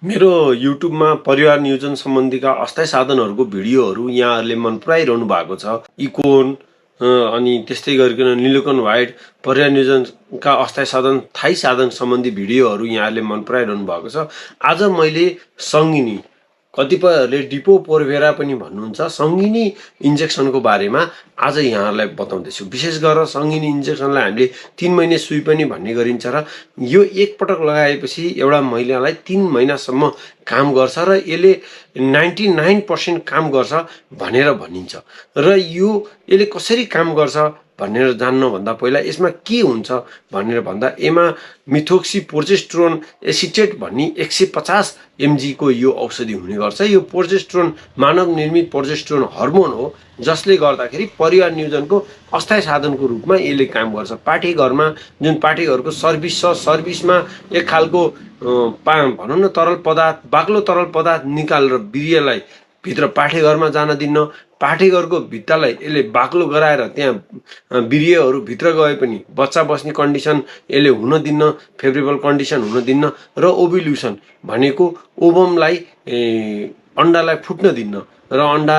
मेरो युट्युबमा परिवार नियोजन सम्बन्धीका अस्थायी साधनहरूको भिडियोहरू यहाँहरूले मन पराइरहनु भएको छ। इकोन अनि त्यस्तै गरिकन निलोकन व्हाइट परिवार नियोजनका अस्थायी साधन थाई साधन सम्बन्धी भिडियोहरू यहाँहरूले मन पराइरहनु भएको छ। आज मैले सङ्गिनी, कतिपयहरूले डिपो-पोरभेरा पनि भन्नुहुन्छ, सङ्गिनी इन्जेक्सनको बारेमा आज यहाँहरूलाई बताउँदैछु। विशेष गरेर सङ्गिनी इन्जेक्सनलाई हामीले 3 महिने सुई पनि भन्ने गरिन्छ र यो एकपटक लगाएपछि एउटा महिलालाई 3 महिनासम्म काम गर्छ र यसले 99% काम गर्छ भनेर भनिन्छ। र यसले कसरी काम गर्छ भनेर जान्नुभन्दा पहिला यसमा के हुन्छ भनेर भन्दा, यसमा मिथोक्सी प्रोजेस्टेरोन एसिटेट भन्ने 150 mg को यो औषधि हुने गर्छ। यो प्रोजेस्टेरोन मानव निर्मित प्रोजेस्टेरोन हर्मोन हो, जसले गर्दाखेरि परिवार नियोजनको अस्थायी साधनको रूपमा यसले काम गर्छ। पाठेघरमा जुन पाठेघरको सर्भिस छ, सर्भिसमा एक खालको भनौँ न तरल पदार्थ, बाक्लो तरल पदार्थ निकालेर वीर्यलाई भित्र पाठेघरमा जान दिन्न। पाठेघरको भित्तालाई यसले बाक्लो गराएर त्यहाँ वीर्यहरू भित्र गए पनि बच्चा बस्ने कन्डिसन यसले हुन दिन्न, फेभरेबल कन्डिसन हुन दिन्न। र ओभ्युल्युसन भनेको ओभमलाई अन्डालाई फुट्न दिन्न र अन्डा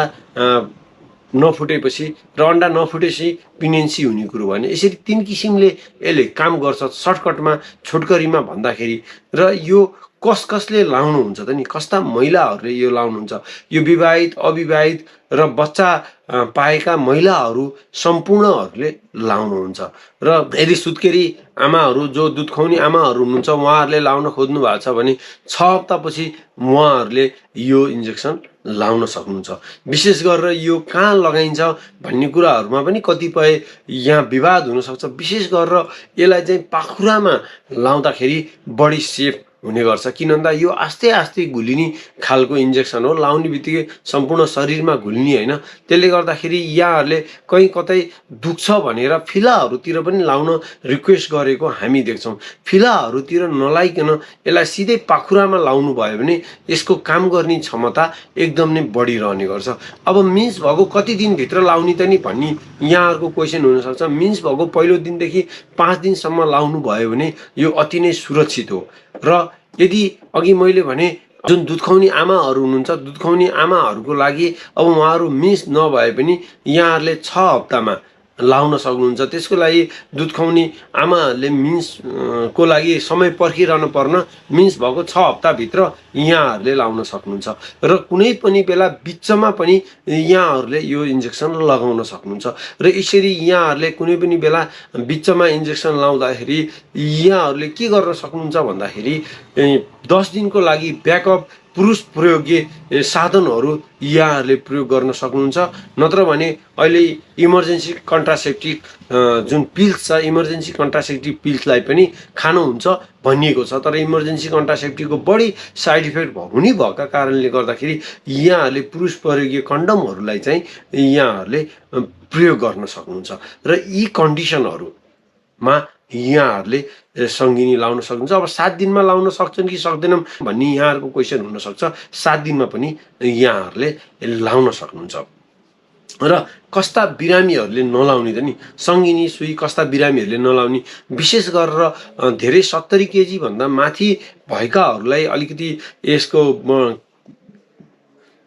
नफुटेपछि र अन्डा नफुटेपछि प्रेग्नेन्सी हुने कुरो भने। यसरी 3 किसिमले यसले काम गर्छ सर्टकटमा, छोटकरीमा भन्दाखेरि। र यो कसले लाउनुहुन्छ त नि, कस्ता महिलाहरूले यो लाउनुहुन्छ? यो विवाहित, अविवाहित र बच्चा पाएका महिलाहरू सम्पूर्णहरूले लाउनुहुन्छ। र यदि सुत्केरी आमाहरू, जो दुध खुवाउने आमाहरू हुनुहुन्छ, उहाँहरूले लाउन खोज्नु भएको छ भने 6 हप्तापछि उहाँहरूले यो इन्जेक्सन लाउन सक्नुहुन्छ। विशेष गरेर यो कहाँ लगाइन्छ भन्ने कुराहरूमा पनि कतिपय यहाँ विवाद हुनसक्छ। विशेष गरेर यसलाई चाहिँ पाखुरामा लाउँदाखेरि बढी सेफ हुने गर्छ, किन भन्दा यो आस्ते आस्ते घुलिने खालको इन्जेक्सन हो। लाउने बित्तिकै सम्पूर्ण शरीरमा घुल्ने होइन। त्यसले गर्दाखेरि यहाँहरूले कहीँ कतै दुख्छ भनेर फिलाहरूतिर पनि लाउन रिक्वेस्ट गरेको हामी देख्छौँ। फिलाहरूतिर नलाइकन यसलाई सिधै पाखुरामा लाउनु भयो भने यसको काम गर्ने क्षमता एकदम नै बढिरहने गर्छ। अब मिन्स भएको कति दिनभित्र लाउने त नि भन्ने यहाँहरूको क्वेसन हुनसक्छ। मिन्स भएको पहिलो दिनदेखि 5 दिनसम्म लाउनु भयो भने यो अति नै सुरक्षित हो। र यदि अघि मैले भने जुन दुध खुवाउने आमाहरू हुनुहुन्छ, दुध खुवाउने आमाहरूको लागि अब उहाँहरू मिन्स नभए पनि यहाँहरूले 6 हप्तामा लाउन सक्नुहुन्छ। त्यसको लागि दुध खुवाउने आमाहरूले मिन्सको लागि समय पर्खिरहनु पर्न, मिन्स भएको 6 हप्ताभित्र यहाँहरूले लाउन सक्नुहुन्छ। र कुनै पनि बेला बिचमा पनि यहाँहरूले यो इन्जेक्सन लगाउन सक्नुहुन्छ। र यसरी यहाँहरूले कुनै पनि बेला बिचमा इन्जेक्सन लाउँदाखेरि यहाँहरूले के गर्न सक्नुहुन्छ भन्दाखेरि 10 दिनको लागि ब्याकअप पुरुष प्रयोग्य साधनहरू यहाँहरूले प्रयोग गर्न सक्नुहुन्छ। नत्र भने अहिले इमर्जेन्सी कन्ट्रासेप्टिभ जुन पिल्स छ, इमर्जेन्सी कन्ट्रासेप्टिभ पिल्सलाई पनि खानुहुन्छ भनिएको छ। तर इमर्जेन्सी कन्ट्रासेप्टिभको बढी साइड इफेक्ट हुने भएका कारणले गर्दाखेरि यहाँहरूले पुरुष प्रयोग्य कन्डमहरूलाई चाहिँ यहाँहरूले प्रयोग गर्न सक्नुहुन्छ। र यी कन्डिसनहरूमा यहाँहरूले सङ्गिनी लाउन सक्नुहुन्छ। अब 7 दिनमा लाउन सक्छन् कि सक्दैनन् भन्ने यहाँहरूको क्वेसन हुनसक्छ। 7 दिनमा पनि यहाँहरूले लाउन सक्नुहुन्छ। र कस्ता बिरामीहरूले नलाउने त नि सङ्गिनी सुई, कस्ता बिरामीहरूले नलाउने? विशेष गरेर धेरै 70 kg भन्दा माथि भएकाहरूलाई अलिकति यसको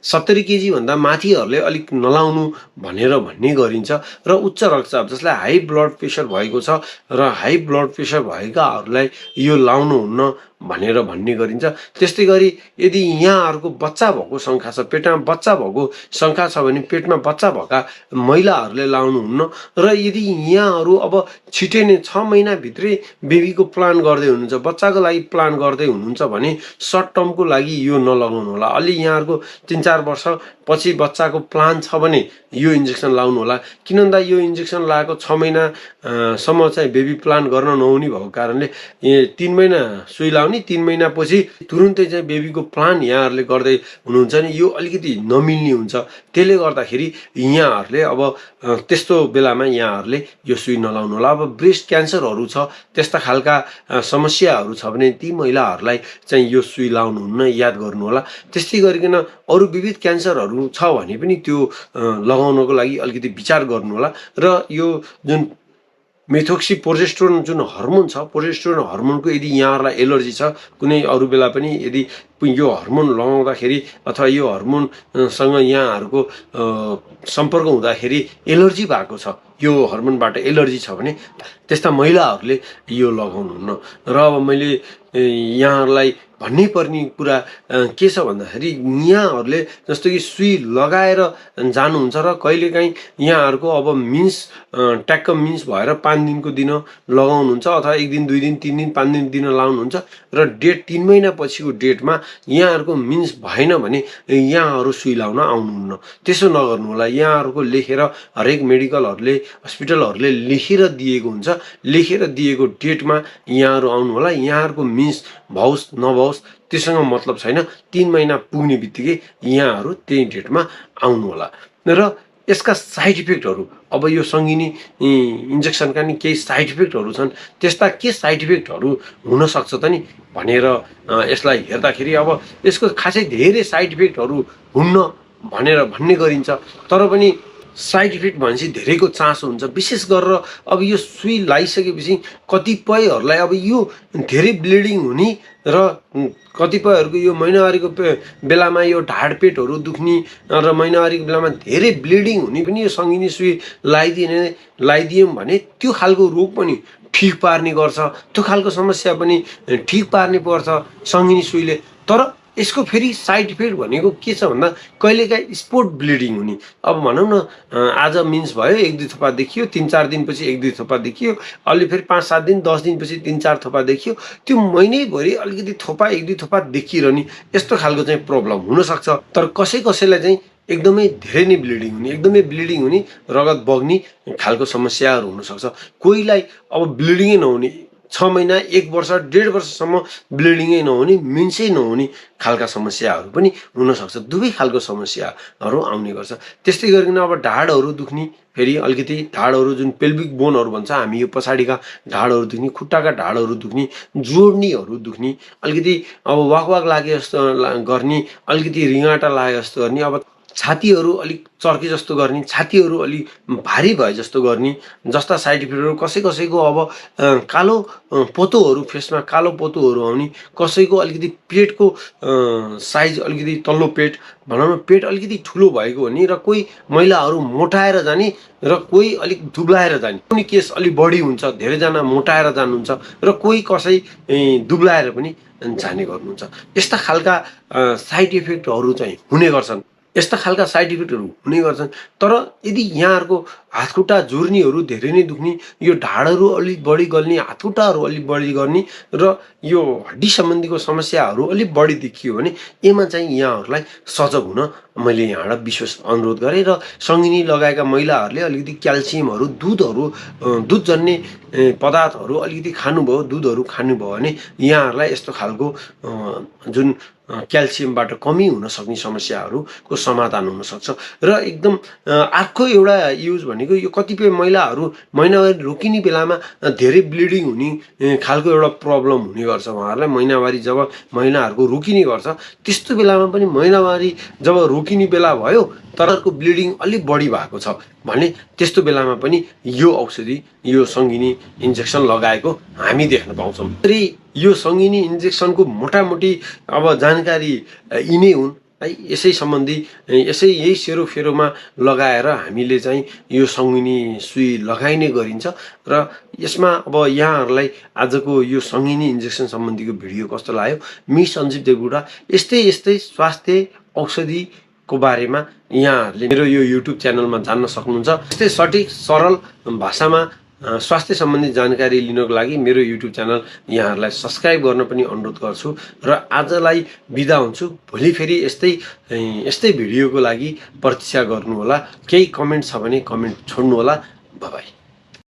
70 kg भन्दा माथिहरूले अलिक नलाउनु भनेर भन्ने गरिन्छ। र उच्च रक्तचाप, जसलाई हाई ब्लड प्रेसर भएको छ र हाई ब्लड प्रेसर भएकाहरूलाई यो लाउनुहुन्न भनेर भन्ने गरिन्छ। त्यस्तै गरी यदि यहाँहरूको बच्चा भएको शङ्का छ, पेटमा बच्चा भएको शङ्का छ भने पेटमा बच्चा भएका महिलाहरूले लाउनुहुन्न। र यदि यहाँहरू अब छिटै नै 6 महिनाभित्रै बेबीको प्लान गर्दै हुनुहुन्छ, बच्चाको लागि प्लान गर्दै हुनुहुन्छ भने सर्ट टर्मको लागि यो नलगाउनु होला। अलि यहाँहरूको 3-4 वर्ष पछि बच्चाको प्लान छ भने यो इन्जेक्सन लाउनु होला। किन भन्दा यो इन्जेक्सन लगाएको 6 महिनासम्म चाहिँ बेबी प्लान गर्न नहुने भएको कारणले 3 महिना सुई लाउने, 3 महिनापछि तुरुन्तै चाहिँ बेबीको प्लान यहाँहरूले गर्दै हुनुहुन्छ नि यो अलिकति नमिल्ने हुन्छ। त्यसले गर्दाखेरि यहाँहरूले अब त्यस्तो बेलामा यहाँहरूले यो सुई नलाउनु होला। अब ब्रेस्ट क्यान्सरहरू छ, त्यस्ता खालका समस्याहरू छ भने ती महिलाहरूलाई चाहिँ यो सुई लाउनुहुन्न, याद गर्नु होला। त्यस्तै गरिकन अरू विविध क्यान्सरहरू छ भने पनि त्यो लगाउनको लागि अलिकति विचार गर्नु होला। र यो जुन मेथोक्सी प्रोजेस्टेरोन जुन हर्मोन छ, प्रोजेस्टेरोन हर्मोनको यदि यहाँहरूलाई एलर्जी छ, कुनै अरू बेला पनि यदि यो हर्मोन लगाउँदाखेरि अथवा यो हर्मोनसँग यहाँहरूको सम्पर्क हुँदाखेरि एलर्जी भएको छ, यो हर्मोनबाट एलर्जी छ भने त्यस्ता महिलाहरूले यो लगाउनुहुन्न। र अब मैले यहाँहरूलाई भन्नै पर्ने कुरा के छ भन्दाखेरि यहाँहरूले जस्तो कि सुई लगाएर जानुहुन्छ र कहिलेकाहीँ यहाँहरूको अब मिन्स ट्याक्क मिन्स भएर 5 दिनको दिन लगाउनुहुन्छ अथवा 1 दिन 2 दिन 3 दिन 5 दिन लाउनुहुन्छ र डेट 3 महिना पछिको डेटमा यहाँहरूको मिन्स भएन भने यहाँहरू सुई लाउन आउनुहुन्न। त्यसो नगर्नु होला। यहाँहरूको लेखेर हरेक मेडिकलहरूले हस्पिटलहरूले लेखेर दिएको हुन्छ, लेखेर दिएको डेटमा यहाँहरू आउनु होला। यहाँहरूको मिन्स भओस् नभओस् त्यससँग मतलब छैन, 3 महिना पुग्ने बित्तिकै यहाँहरू त्यही डेटमा आउनु होला। र यसका साइड इफेक्टहरू, अब यो सङ्गिनी इन्जेक्सनका नि केही साइड इफेक्टहरू छन्, त्यस्ता के साइड इफेक्टहरू हुन सक्छ त नि भनेर यसलाई हेर्दाखेरि अब यसको खासै धेरै साइड इफेक्टहरू हुन्न भन्ने गरिन्छ। तर पनि साइड इफेक्ट भनेपछि धेरैको चासो हुन्छ। विशेष गरेर अब यो सुई लगाइसकेपछि कतिपयहरूलाई अब यो धेरै ब्लिडिङ हुने र कतिपयहरूको यो महिनावारीको बेलामा यो ढाड पेटहरू दुख्ने र महिनावारीको बेलामा धेरै ब्लिडिङ हुने पनि यो सङ्गिनी सुई लगाइदियौँ भने त्यो खालको रोग पनि ठिक पार्ने गर्छ, त्यो खालको समस्या पनि ठिक पार्ने पर्छ सङ्गिनी सुईले। तर यसको फेरि साइड इफेक्ट भनेको के छ भन्दा कहिलेकाहीँ स्पोट ब्लिडिङ हुने। अब भनौँ न आज मिन्स भयो, 1-2 थोपा देखियो, 3-4 दिनपछि 1-2 थोपा देखियो, अलि फेरि 5-7 दिन 10 दिनपछि 3-4 थोपा देखियो, त्यो महिनैभरि अलिकति थोपा 1-2 थोपा देखिरहने यस्तो खालको चाहिँ प्रब्लम हुनसक्छ। तर कसैलाई चाहिँ एकदमै धेरै नै ब्लिडिङ हुने, एकदमै ब्लिडिङ हुने, रगत बग्ने खालको समस्याहरू हुनसक्छ। कोहीलाई अब ब्लिडिङै नहुने, 6 महिना 1 वर्ष 1.5 वर्षसम्म ब्लिडिङै नहुने, मिन्सै नहुने खालका समस्याहरू पनि हुनसक्छ। दुवै खालको समस्याहरू आउने गर्छ। त्यस्तै गरिकन अब ढाडहरू दुख्ने, फेरि अलिकति ढाडहरू जुन पेल्भिक बोनहरू भन्छ हामी, यो पछाडिका ढाडहरू दुख्ने, खुट्टाका ढाडहरू दुख्ने, जोड्नीहरू दुख्ने, अलिकति अब वाक लागे जस्तो गर्ने, अलिकति रिङाटा लागे जस्तो गर्ने, अब छातीहरू अलिक चर्के जस्तो गर्ने, छातीहरू अलिक भारी भए जस्तो गर्ने जस्ता साइड इफेक्टहरू। कसैको अब कालो पोतोहरू, फेसमा कालो पोतोहरू आउने, कसैको अलिकति पेटको साइज अलिकति तल्लो पेट भनौँ न पेट अलिकति ठुलो भएको हुने र कोही महिलाहरू मोटाएर जाने र कोही अलिक दुब्लाएर जाने। कुनै केस अलिक बढी हुन्छ, धेरैजना मोटाएर जानुहुन्छ र कोही कसै दुब्लाएर पनि जाने गर्नुहुन्छ। यस्ता खालका साइड इफेक्टहरू चाहिँ हुने गर्छन्। यस्ता खालका साइड इफेक्टहरू हुने गर्छन्। तर यदि यहाँहरूको हातखुट्टा जोर्नीहरू धेरै नै दुख्ने, यो ढाडहरू अलिक बढी गल्ने, हातखुट्टाहरू अलिक बढी गर्ने र यो हड्डी सम्बन्धीको समस्याहरू अलिक बढी देखियो भने यसमा चाहिँ यहाँहरूलाई सजग हुन मैले यहाँबाट विशेष अनुरोध गरेँ। र सङ्गिनी लगाएका महिलाहरूले अलिकति क्याल्सियमहरू, दुधजन्य पदार्थहरू अलिकति खानुभयो, दुधहरू खानुभयो भने यहाँहरूलाई यस्तो खालको जुन क्याल्सियमबाट कमी हुन सक्ने समस्याहरूको समाधान हुनसक्छ। र एकदम अर्को एउटा युज भनेको यो कतिपय महिलाहरू महिनावारी रोकिने बेलामा धेरै ब्लिडिङ हुने खालको एउटा प्रब्लम हुने गर्छ। उहाँहरूलाई महिनावारी जब महिलाहरूको रोकिने गर्छ, त्यस्तो बेलामा पनि महिनावारी जब रोकिने बेला भयो तरको ब्लिडिङ अलिक बढी भएको छ भने त्यस्तो बेलामा पनि यो औषधि, यो सङ्गिनी इन्जेक्सन लगाएको हामी देख्न पाउँछौँ। यो सङ्गिनी इन्जेक्सनको मोटामोटी अब जानकारी यिनै हुन् है। यसै सम्बन्धी यही सेरोफेरोमा लगाएर हामीले चाहिँ यो सङ्गिनी सुई लगाइने गरिन्छ। र यसमा अब यहाँहरूलाई आजको यो सङ्गिनी इन्जेक्सन सम्बन्धीको भिडियो कस्तो लाग्यो? मि सञ्जीव देवकोटा यस्तै स्वास्थ्य औषधिको बारेमा यहाँहरूले मेरो यो युट्युब च्यानलमा जान्न सक्नुहुन्छ। यस्तै सठिक सरल भाषामा स्वास्थ्य सम्बन्धी जानकारी लिनको लागि मेरो युट्युब च्यानल यहाँहरूलाई सब्सक्राइब गर्न पनि अनुरोध गर्छु। र आजलाई बिदा हुन्छु। भोलि फेरि यस्तै भिडियोको लागि प्रतीक्षा गर्नुहोला। केही कमेन्ट छ भने कमेन्ट छोड्नुहोला। Bye bye.